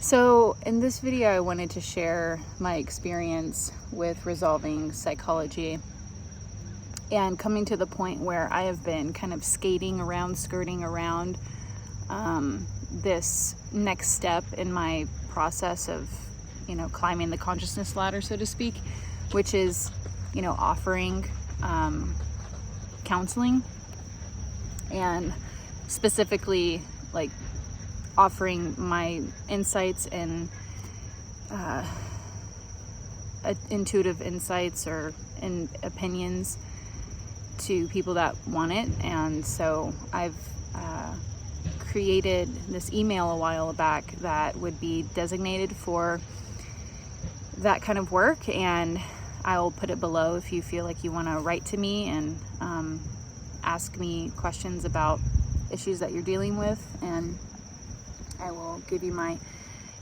So in this video, I wanted to share my experience with resolving psychology and coming to the point where I have been kind of skirting around this next step in my process of, climbing the consciousness ladder, so to speak, which is, offering counseling, and specifically like offering my insights and intuitive insights or opinions to people that want it. And so I've created this email a while back that would be designated for that kind of work, and I'll put it below if you feel like you want to write to me and ask me questions about issues that you're dealing with, and I will give you my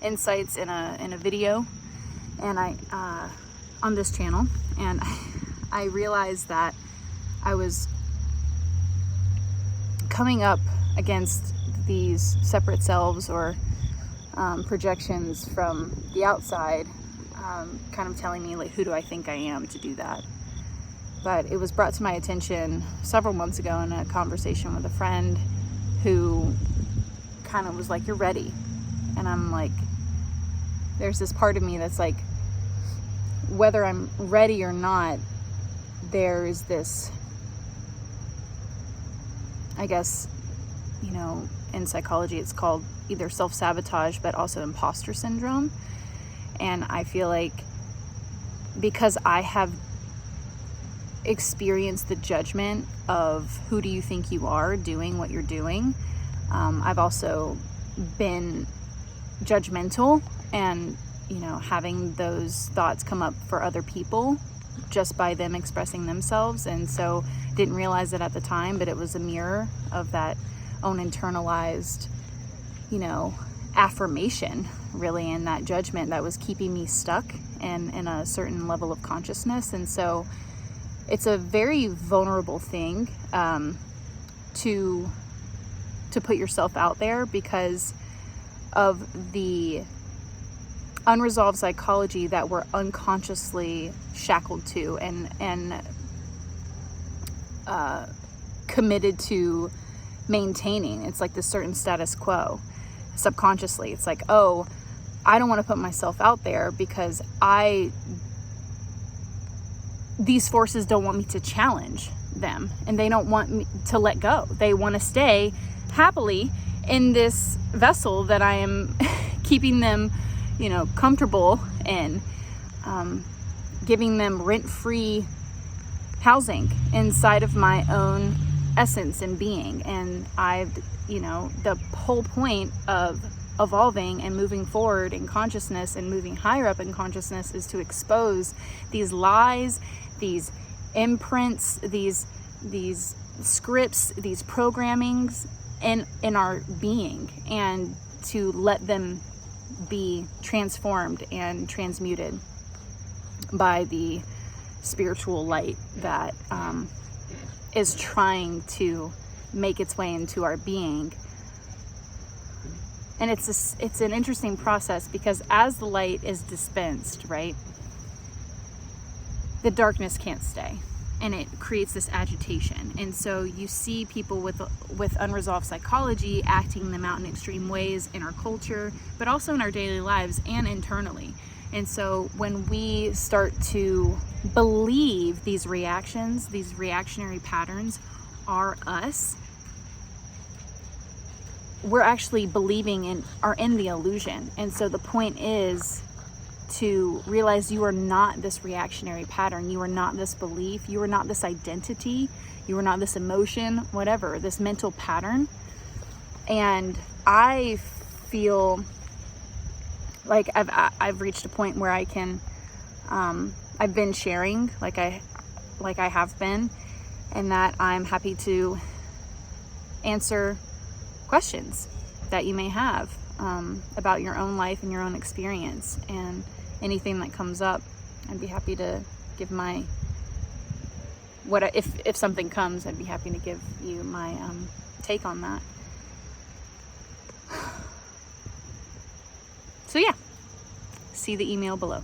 insights in a video and on this channel. And I realized that I was coming up against these separate selves or projections from the outside, kind of telling me, like, who do I think I am to do that? But it was brought to my attention several months ago in a conversation with a friend who kind of was like, you're ready. And I'm like, there's this part of me that's like, whether I'm ready or not, there's this, I guess, in psychology it's called either self-sabotage but also imposter syndrome. And I feel like because I have experienced the judgment of who do you think you are doing what you're doing, I've also been judgmental and, having those thoughts come up for other people just by them expressing themselves. And so didn't realize it at the time, but it was a mirror of that own internalized, affirmation, really, and that judgment that was keeping me stuck in a certain level of consciousness. And so it's a very vulnerable thing to put yourself out there because of the unresolved psychology that we're unconsciously shackled to and committed to maintaining. It's like this certain status quo subconsciously. It's like, oh, I don't want to put myself out there because these forces don't want me to challenge them, and they don't want me to let go. They want to stay happily in this vessel that I am keeping them, comfortable in, giving them rent-free housing inside of my own essence and being. And the whole point of evolving and moving forward in consciousness and moving higher up in consciousness is to expose these lies, these imprints, these scripts, these programmings in our being, and to let them be transformed and transmuted by the spiritual light that is trying to make its way into our being. And it's an interesting process because as the light is dispensed, right, the darkness can't stay, and it creates this agitation. And so you see people with unresolved psychology acting them out in extreme ways in our culture, but also in our daily lives and internally. And so when we start to believe these reactions, these reactionary patterns are us, we're actually believing are in the illusion. And so the point is to realize you are not this reactionary pattern. You are not this belief. You are not this identity. You are not this emotion, whatever, this mental pattern. And I feel like I've reached a point where I can, I've been sharing like I have been, and that I'm happy to answer questions that you may have about your own life and your own experience, and anything that comes up. I'd be happy to give my if something comes, I'd be happy to give you my take on that. So yeah, see the email below.